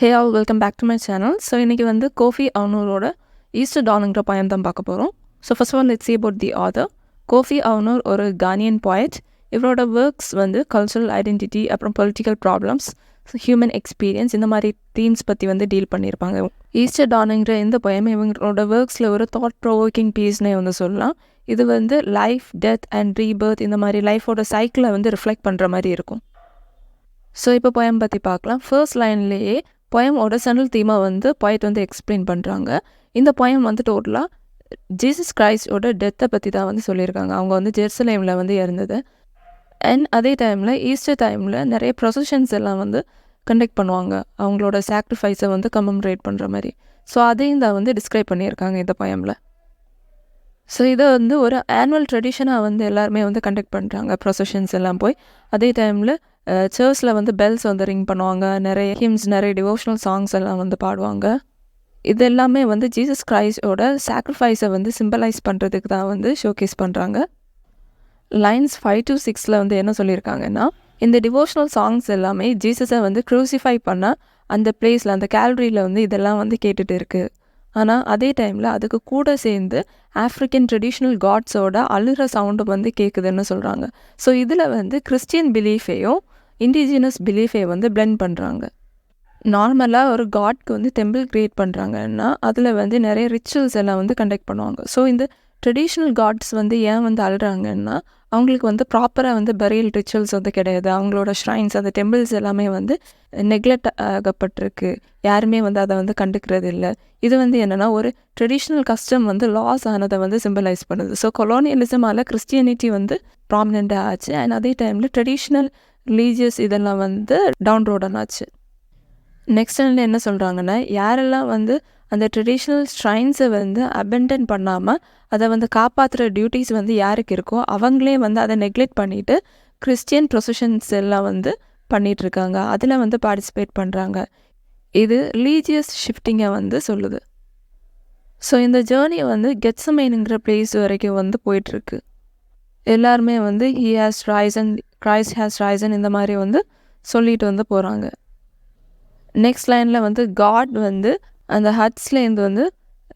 Hey all welcome back to my channel. So இன்றைக்கி வந்து Kofi அவுனூரோட ஈஸ்டர் டானுங்கிற poem தான் பார்க்க போகிறோம். So first all let's see about the author. Kofi Awoonor ஒரு கானியன் poet. இவரோட ஒர்க்ஸ் வந்து கல்ச்சுரல் ஐடென்டிட்டி, அப்புறம் பொலிட்டிக்கல் ப்ராப்ளம்ஸ், ஹியூமன் எக்ஸ்பீரியன்ஸ், இந்த மாதிரி தீம்ஸ் பற்றி வந்து டீல் பண்ணியிருப்பாங்க. ஈஸ்டர் டானுங்கிற இந்த poem இவங்களோட ஒர்க்ஸில் ஒரு தாட் ப்ரோவோக்கிங் பீஸ்னே வந்து சொல்லலாம். இது வந்து லைஃப், டெத் அண்ட் ரீபர்த், இந்த மாதிரி லைஃபோட சைக்கிளை வந்து ரிஃப்ளெக்ட் பண்ணுற மாதிரி இருக்கும். ஸோ இப்போ poem பற்றி பார்க்கலாம். ஃபர்ஸ்ட் லைன்லேயே poemோட சென்ட்ரல் தீமை வந்து poet வந்து எக்ஸ்பிளைன் பண்ணுறாங்க. இந்த poem வந்து டோட்டலாக ஜீசஸ் கிரைஸ்டோட டெத்தை பற்றி தான் வந்து சொல்லியிருக்காங்க. அவங்க வந்து ஜெருசலேமில் வந்து இறந்தது. அண்ட் அதே டைமில் ஈஸ்டர் டைமில் நிறைய ப்ரொசஷன்ஸ் எல்லாம் வந்து கண்டக்ட் பண்ணுவாங்க, அவங்களோட சாக்ரிஃபைஸை வந்து கமெமரேட் பண்ணுற மாதிரி. ஸோ அதையும் தான் வந்து டிஸ்கிரைப் பண்ணியிருக்காங்க இந்த poemல. ஸோ இதை வந்து ஒரு ஆனுவல் ட்ரெடிஷனாக வந்து எல்லாருமே வந்து கண்டக்ட் பண்ணுறாங்க, ப்ரொசஷன்ஸ் எல்லாம் போய். அதே டைமில் சர்ச்சில் வந்து பெல்ஸ் வந்து ரிங் பண்ணுவாங்க, நிறைய ஹிம்ஸ், நிறைய டிவோஷனல் சாங்ஸ் எல்லாம் வந்து பாடுவாங்க. இது எல்லாமே வந்து ஜீசஸ் கிரைஸ்டோட சாக்ரிஃபைஸை வந்து சிம்பலைஸ் பண்ணுறதுக்கு தான் வந்து ஷோகேஸ் பண்ணுறாங்க. லைன்ஸ் 5 to 6 வந்து என்ன சொல்லியிருக்காங்கன்னா, இந்த டிவோஷனல் சாங்ஸ் எல்லாமே ஜீசஸை வந்து க்ரூசிஃபை பண்ண அந்த பிளேஸில், அந்த கேலரியில் வந்து இதெல்லாம் வந்து கேட்டுட்டு இருக்குது. ஆனால் அதே டைமில் அதுக்கு கூட சேர்ந்து ஆஃப்ரிக்கன் ட்ரெடிஷ்னல் காட்ஸோட அழுகிற சவுண்டு வந்து கேட்குதுன்னு சொல்கிறாங்க. ஸோ இதில் வந்து கிறிஸ்டியன் பிலீஃபையும் இண்டிஜினஸ் பிலீஃபையும் வந்து பிளெண்ட் பண்ணுறாங்க. நார்மலாக ஒரு காட்க்கு வந்து டெம்பிள் க்ரியேட் பண்ணுறாங்கன்னா அதில் வந்து நிறைய ரிச்சுவல்ஸ் எல்லாம் வந்து கண்டக்ட் பண்ணுவாங்க. ஸோ இந்த ட்ரெடிஷ்னல் காட்ஸ் வந்து ஏன் வந்து அழுறாங்கன்னா, அவங்களுக்கு வந்து ப்ராப்பராக வந்து பரியல் ரிச்சுவல்ஸ் வந்து கிடையாது. அவங்களோட ஷ்ரைன்ஸ், அந்த டெம்பிள்ஸ் எல்லாமே வந்து நெக்லெக்ட் ஆகப்பட்டிருக்கு. யாருமே வந்து அதை வந்து கண்டுக்கிறது இல்லை. இது வந்து என்னென்னா, ஒரு ட்ரெடிஷ்னல் கஸ்டம் வந்து லாஸ் ஆனதை வந்து சிம்பலைஸ் பண்ணுது. ஸோ கொலோனியலிசமால் கிறிஸ்டியனிட்டி வந்து ப்ராமினெண்ட்டாக ஆச்சு. அண்ட் அதே டைமில் ட்ரெடிஷ்னல் ரிலீஜியஸ் இதெல்லாம் வந்து டவுன் ரோடன் ஆச்சு. நெக்ஸ்ட் லைனில் என்ன சொல்கிறாங்கன்னா, யாரெல்லாம் வந்து அந்த ட்ரெடிஷ்னல் ஸ்ட்ரைன்ஸை வந்து அபெண்டன் பண்ணாமல் அதை வந்து காப்பாற்றுற டியூட்டிஸ் வந்து யாருக்கு இருக்கோ அவங்களே வந்து அதை நெக்லெக்ட் பண்ணிவிட்டு கிறிஸ்டியன் ப்ரொசஷன்ஸ் எல்லாம் வந்து பண்ணிகிட்ருக்காங்க, அதில் வந்து பார்ட்டிசிபேட் பண்ணுறாங்க. இது ரிலீஜியஸ் ஷிஃப்டிங்கை வந்து சொல்லுது. ஸோ இந்த ஜேர்னி வந்து கெத்சமேனுங்கிற பிளேஸ் வரைக்கும் வந்து போயிட்டுருக்கு. எல்லாருமே வந்து he has risen, Christ has risen, இந்த மாதிரி வந்து சொல்லிட்டு வந்து போகிறாங்க. நெக்ஸ்ட் லைனில் வந்து காட் வந்து அந்த ஹட்ஸ்லேருந்து வந்து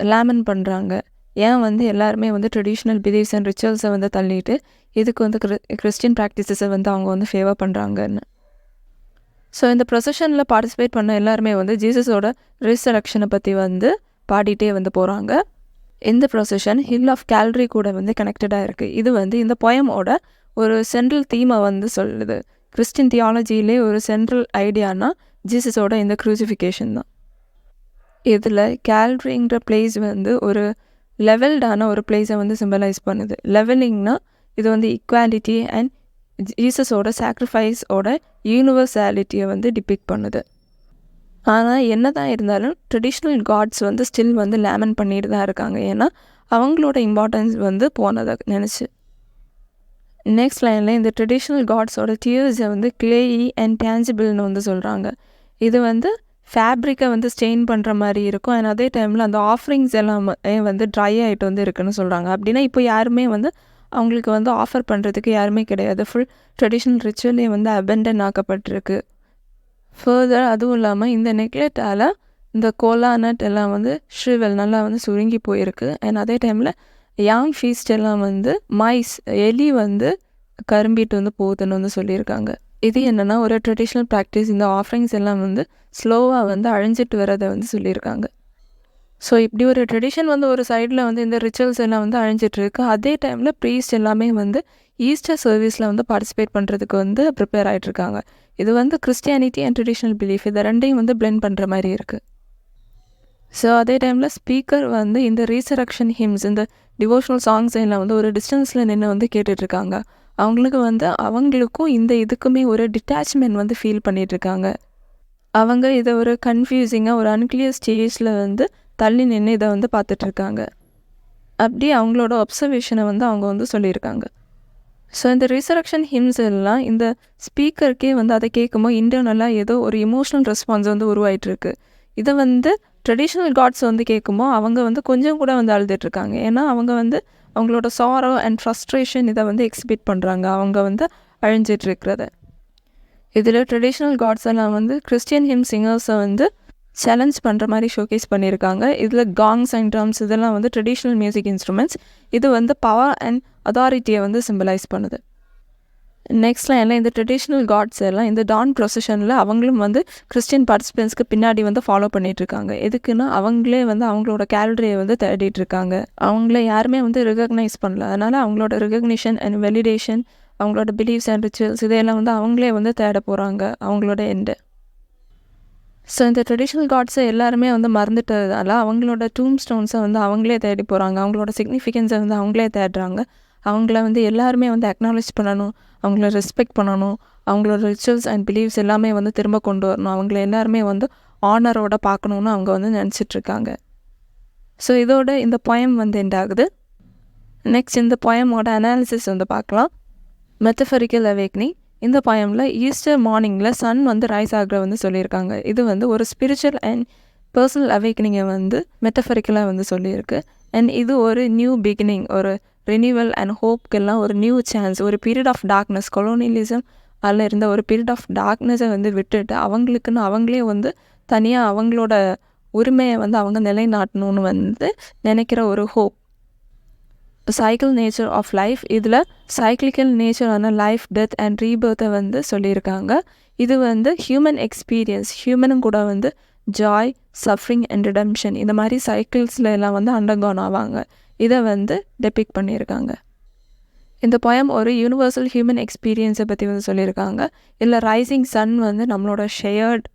லேமன் பண்ணுறாங்க. ஏன் வந்து எல்லாருமே வந்து ட்ரெடிஷ்னல் பிலீஃப்ஸ் அண்ட் ரிச்சுவல்ஸை வந்து தள்ளிட்டு இதுக்கு வந்து கிறிஸ்டியன் ப்ராக்டிசஸை வந்து அவங்க வந்து ஃபேவர் பண்ணுறாங்கன்னு. ஸோ இந்த ப்ரொசஷனில் பார்ட்டிசிபேட் பண்ண எல்லாருமே வந்து ஜீசஸோட ரிசரக்ஷனை பற்றி வந்து பாடிட்டே வந்து போகிறாங்க. இந்த ப்ரொசஷன் ஹில் ஆஃப் கேலரி கூட வந்து கனெக்டடாக இருக்குது. இது வந்து இந்த poemோட ஒரு சென்ட்ரல் தீமை வந்து சொல்லுது. கிறிஸ்டின் தியாலஜியிலே ஒரு சென்ட்ரல் ஐடியானா ஜீசஸோட இந்த க்ரூசிஃபிகேஷன் தான். இதில் கேலரிங்கிற பிளேஸ் வந்து ஒரு லெவல்டான ஒரு பிளேஸை வந்து சிம்பலைஸ் பண்ணுது. லெவலிங்னா இது வந்து ஈக்குவாலிட்டி அண்ட் ஜீசஸோட சாக்ரிஃபைஸோட யூனிவர்சாலிட்டியை வந்து டிபிக்ட் பண்ணுது. ஆனால் என்ன தான் இருந்தாலும் ட்ரெடிஷ்னல் காட்ஸ் வந்து ஸ்டில் வந்து லேமன் பண்ணிட்டு தான் இருக்காங்க, ஏன்னா அவங்களோட இம்பார்ட்டன்ஸ் வந்து போனதை நினச்சி. நெக்ஸ்ட் லைனில் இந்த ட்ரெடிஷ்னல் காட்ஸோட டியர்ஸை வந்து கிளேயி அண்ட் டேஞ்சிபிள்னு வந்து சொல்கிறாங்க. இது வந்து ஃபேப்ரிக்கை வந்து ஸ்டெயின் பண்ணுற மாதிரி இருக்கும். அண்ட் அதே டைமில் அந்த ஆஃபரிங்ஸ் எல்லாமே வந்து ட்ரை ஆகிட்டு வந்து இருக்குன்னு சொல்கிறாங்க. அப்படின்னா இப்போ யாருமே வந்து அவங்களுக்கு வந்து ஆஃபர் பண்ணுறதுக்கு யாருமே கிடையாது. ஃபுல் ட்ரெடிஷ்னல் ரிச்சுவலே வந்து அபெண்டன் ஆக்கப்பட்டிருக்கு. ஃபர்தர் அதுவும் இல்லாமல் இந்த நெக்லெக்டால் இந்த கோலா நட் எல்லாம் வந்து ஷ்ரிவல் நல்லா வந்து சுருங்கி போயிருக்கு. அண்ட் அதே டைமில் யாங் ஃபீஸ்ட் எல்லாம் வந்து மைஸ், எலி வந்து கரும்பிட்டு வந்து போகுதுன்னு வந்து சொல்லியிருக்காங்க. இது என்னென்னா ஒரு ட்ரெடிஷ்னல் ப்ராக்டிஸ். இந்த ஆஃபரிங்ஸ் எல்லாம் வந்து ஸ்லோவாக வந்து அழிஞ்சிட்டு வரதை வந்து சொல்லியிருக்காங்க. ஸோ இப்படி ஒரு ட்ரெடிஷன் வந்து ஒரு சைடில் வந்து இந்த ரிச்சுவல்ஸ் எல்லாம் வந்து அழிஞ்சிட்ருக்கு. அதே டைமில் ப்ரீஸ்ட் எல்லாமே வந்து ஈஸ்டர் சர்வீஸில் வந்து பார்ட்டிசிபேட் பண்ணுறதுக்கு வந்து ப்ரிப்பேர் ஆகிட்ருக்காங்க. இது வந்து கிறிஸ்டியானிட்டி அண்ட் ட்ரெடிஷ்னல் பிலீஃப் இதை ரெண்டையும் வந்து பிளெண்ட் பண்ணுற மாதிரி இருக்குது. ஸோ அதே டைமில் ஸ்பீக்கர் வந்து இந்த ரீசரக்ஷன் ஹிம்ஸ், இந்த டிவோஷனல் சாங்ஸ் எல்லாம் வந்து ஒரு டிஸ்டன்ஸில் நின்று வந்து கேட்டுட்ருக்காங்க. அவங்களுக்கும் இந்த இதுக்குமே ஒரு டிட்டாச்மெண்ட் வந்து ஃபீல் பண்ணிகிட்ருக்காங்க. அவங்க இதை ஒரு கன்ஃபியூசிங்காக ஒரு அன்கிளியர் ஸ்டேஜில் வந்து தள்ளி நின்று இதை வந்து பார்த்துட்ருக்காங்க. அப்படி அவங்களோட அப்சர்வேஷனை வந்து அவங்க வந்து சொல்லியிருக்காங்க. ஸோ இந்த ரிசரக்ஷன் ஹிம்ஸ் எல்லாம் இந்த ஸ்பீக்கருக்கே வந்து அதை கேட்கும்போது இன்டர்னலாக ஏதோ ஒரு இமோஷனல் ரெஸ்பான்ஸ் வந்து உருவாயிட்ருக்கு. இதை வந்து ட்ரெடிஷ்னல் காட்ஸ் வந்து கேட்கும்போது அவங்க வந்து கொஞ்சம் கூட வந்து அழுதுட்ருக்காங்க. ஏன்னா அவங்க வந்து அவங்களோட சாரோ அண்ட் ஃப்ரஸ்ட்ரேஷன் இதை வந்து எக்ஸிபிட் பண்ணுறாங்க, அவங்க வந்து அழிஞ்சிட்ருக்கிறத. இதில் ட்ரெடிஷ்னல் காட்ஸ் எல்லாம் வந்து கிறிஸ்டியன் ஹிம் சிங்கர்ஸை வந்து சேலஞ்ச் பண்ணுற மாதிரி ஷோகேஸ் பண்ணியிருக்காங்க. இதில் காங்ஸ் அண்ட் ட்ரம்ஸ் இதெல்லாம் வந்து ட்ரெடிஷ்னல் மியூசிக் இன்ஸ்ட்ருமெண்ட்ஸ். இது வந்து பவர் அண்ட் அதாரிட்டியை வந்து சிம்பிளைஸ் பண்ணுது. நெக்ஸ்ட்லாம் எல்லாம் இந்த ட்ரெடிஷ்னல் காட்ஸ் எல்லாம் இந்த டான் ப்ரொசஷனில் அவங்களும் வந்து கிறிஸ்டியன் பார்ட்டிசிபென்ட்ஸ்க்கு பின்னாடி வந்து ஃபாலோ பண்ணிகிட்ருக்காங்க. எதுக்குன்னா அவங்களே வந்து அவங்களோட கேலரியை வந்து தேடிட்டுருக்காங்க. அவங்கள யாருமே வந்து ரெகக்னைஸ் பண்ணல. அதனால் அவங்களோட ரெகக்னிஷன் அண்ட் வெலிடேஷன், அவங்களோட பிலீஃப்ஸ் அண்ட் ரிச்சுவல்ஸ் இதையெல்லாம் வந்து அவங்களே வந்து தேட போகிறாங்க அவங்களோட எண்டு. ஸோ இந்த ட்ரெடிஷ்னல் காட்ஸை எல்லாருமே வந்து மறந்துட்டதால் அவங்களோட டூம் ஸ்டோன்ஸை வந்து அவங்களே தேடி போகிறாங்க. அவங்களோட சிக்னிஃபிகன்ஸை வந்து அவங்களே தேடுறாங்க. அவங்கள வந்து எல்லாருமே வந்து அக்னாலேஜ் பண்ணணும், அவங்கள ரெஸ்பெக்ட் பண்ணணும், அவங்களோட ரிச்சுவல்ஸ் அண்ட் பிலீவ்ஸ் எல்லாமே வந்து திரும்ப கொண்டு வரணும், அவங்கள எல்லாருமே வந்து ஆனரோட பார்க்கணுன்னு அவங்க வந்து நினச்சிட்ருக்காங்க. ஸோ இதோட இந்த பொயம் வந்து எண்ட் ஆகுது. நெக்ஸ்ட் இந்த பொயமோட அனாலிசிஸ் வந்து பார்க்கலாம். மெட்டஃபரிக்கல் அவேக்னிங். இந்த பொயமில் ஈஸ்டர் மார்னிங்கில் சன் வந்து ரைஸ் ஆகிற வந்து சொல்லியிருக்காங்க. இது வந்து ஒரு ஸ்பிரிச்சுவல் அண்ட் பர்சனல் அவேக்னிங்கை வந்து மெட்டஃபரிக்கலாக வந்து சொல்லியிருக்கு. அண்ட் இது ஒரு நியூ பிகினிங், ஒரு ரினியூவல் அண்ட் ஹோப்க்கெல்லாம் ஒரு நியூ சான்ஸ். ஒரு பீரியட் ஆஃப் டார்க்னஸ், கொலோனியலிசம் அதில் இருந்த ஒரு பீரியட் ஆஃப் டார்க்னஸை வந்து விட்டுட்டு அவங்களுக்குன்னு அவங்களே வந்து தனியாக அவங்களோட உரிமையை வந்து அவங்க நிலைநாட்டணும்னு வந்து நினைக்கிற ஒரு hope. Cycle nature of life. இதில் சைக்கிளிக்கல் நேச்சரான லைஃப், டெத் அண்ட் ரீபர்த்தை வந்து சொல்லியிருக்காங்க. இது வந்து ஹியூமன் எக்ஸ்பீரியன்ஸ், ஹியூமனும் கூட வந்து ஜாய், சஃபரிங் அண்ட் ரிடம்ஷன் இந்த மாதிரி சைக்கிள்ஸில் எல்லாம் வந்து அண்டர்கான் ஆவாங்க. இதை வந்து டெபிக் பண்ணியிருக்காங்க. இந்த பொயம் ஒரு யூனிவர்சல் ஹியூமன் எக்ஸ்பீரியன்ஸை பற்றி வந்து சொல்லியிருக்காங்க. இதில் ரைசிங் சன் வந்து நம்மளோட ஷேர்ட்,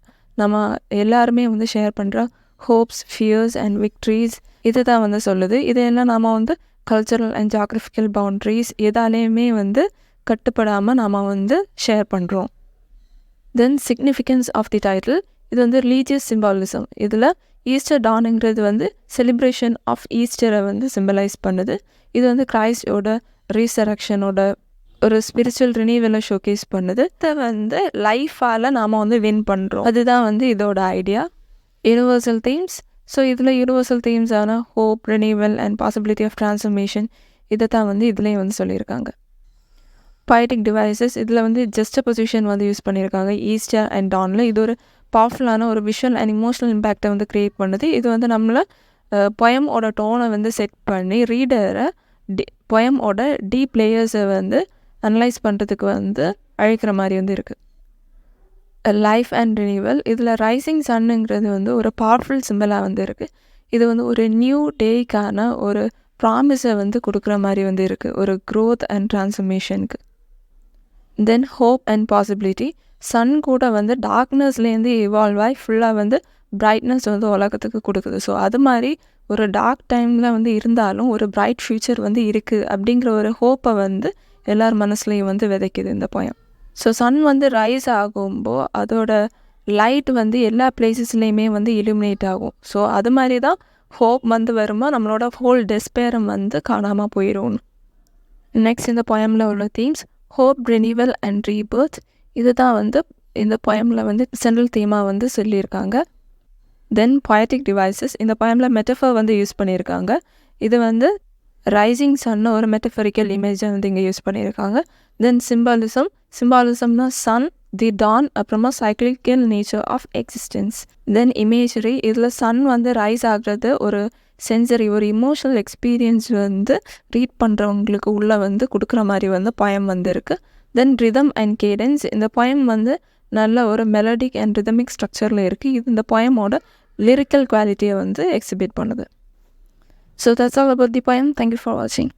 நம்ம எல்லாருமே வந்து ஷேர் பண்ணுற ஹோப்ஸ், ஃபியர்ஸ் அண்ட் விக்ட்ரிஸ் இதை தான் வந்து சொல்லுது. இதையெல்லாம் நாம் வந்து கல்ச்சரல் அண்ட் ஜியாகிரபிக்கல் பவுண்ட்ரிஸ் எதாலேயுமே வந்து கட்டுப்படாமல் நாம் வந்து ஷேர் பண்ணுறோம். தென் சிக்னிஃபிகன்ஸ் ஆஃப் தி டைட்டில். இது வந்து ரிலீஜியஸ் சிம்பாலிசம். இதில் ஈஸ்டர் டானுங்கிறது வந்து செலிப்ரேஷன் ஆஃப் ஈஸ்டரை வந்து சிம்பலைஸ் பண்ணுது. இது வந்து கிரைஸ்டோட ரீசரக்ஷனோட ஒரு ஸ்பிரிச்சுவல் ரினியூவலை ஷோகேஸ் பண்ணுது. இதை வந்து லைஃபால் நாம் வந்து வின் பண்ணுறோம். அதுதான் வந்து இதோட ஐடியா. Universal themes. ஸோ இதில் யூனிவர்சல் தீம்ஸான hope, renewal and possibility of transformation இதை தான் வந்து இதுலேயும் வந்து சொல்லியிருக்காங்க. poetic devices. இதில் வந்து ஜஸ்டபொசிஷன் வந்து யூஸ் பண்ணியிருக்காங்க ஈஸ்டர் அண்ட் டானில். இது ஒரு பவர்ஃபுல்லான ஒரு விஷுவல் அண்ட் இமோஷனல் இம்பேக்டை வந்து க்ரியேட் பண்ணுது. இது வந்து நம்மளை பொயமோட டோனை வந்து செட் பண்ணி ரீடரை பொயமோட டீப் லேயர்ஸை வந்து அனலைஸ் பண்ணுறதுக்கு வந்து அழைக்கிற மாதிரி வந்து இருக்குது. Life and renewal. இதில் ரைசிங் சன்னுங்கிறது வந்து ஒரு பவர்ஃபுல் சிம்பிளாக வந்து இருக்குது. இது வந்து ஒரு நியூ டேக்கான ஒரு ப்ராமிஸை வந்து கொடுக்குற மாதிரி வந்து இருக்குது, ஒரு க்ரோத் அண்ட் ட்ரான்ஸ்ஃபர்மேஷனுக்கு. Then hope and possibility. Sun கூட வந்து டார்க்னஸ்லேருந்து இவால்வ் ஆகி ஃபுல்லாக வந்து பிரைட்னஸ் வந்து உலகத்துக்கு கொடுக்குது. ஸோ அது மாதிரி ஒரு டார்க் டைமில் வந்து இருந்தாலும் ஒரு பிரைட் ஃப்யூச்சர் வந்து இருக்குது அப்படிங்கிற ஒரு ஹோப்பை வந்து எல்லார் மனசுலேயும் வந்து விதைக்குது இந்த பொயம். ஸோ சன் வந்து ரைஸ் ஆகும்போது அதோட லைட் வந்து எல்லா பிளேசஸ்லேயுமே வந்து இலுமினேட் ஆகும். ஸோ அது மாதிரி தான் ஹோப் வந்து வருமா நம்மளோட ஹோல் டெஸ்பேரம் வந்து காணாமல் போயிடும். நெக்ஸ்ட் இந்த பொயமில் உள்ள themes hope, renewal and Rebirth. இது தான் வந்து இந்த பொயமில் வந்து சென்ட்ரல் தீமாக வந்து சொல்லியிருக்காங்க. தென் பொயட்டிக் டிவைசஸ். இந்த பொயமில் மெட்டஃபர் வந்து யூஸ் பண்ணியிருக்காங்க. இது வந்து ரைசிங் சன்னு ஒரு மெட்டஃபரிக்கல் இமேஜை வந்து இங்கே யூஸ் பண்ணியிருக்காங்க. தென் சிம்பாலிசம்னா சன், தி டான், அப்புறமா cyclical nature of existence. Then imagery. இதில் சன் வந்து ரைஸ் ஆகிறது ஒரு சென்சரி, ஒரு இமோஷனல் எக்ஸ்பீரியன்ஸ் வந்து ரீட் பண்ணுறவங்களுக்கு உள்ளே வந்து கொடுக்குற மாதிரி வந்து பொயம் வந்து இருக்குது. தென் ரிதம் அண்ட் கேடன்ஸ். இந்த பொயம் வந்து நல்ல ஒரு மெலடிக் அண்ட் ரிதமிக் ஸ்ட்ரக்சரில் இருக்குது. இது இந்த பொயமோட லிரிக்கல் குவாலிட்டியை வந்து எக்ஸிபிட் பண்ணுது. So that's all about the poem. Thank you for watching.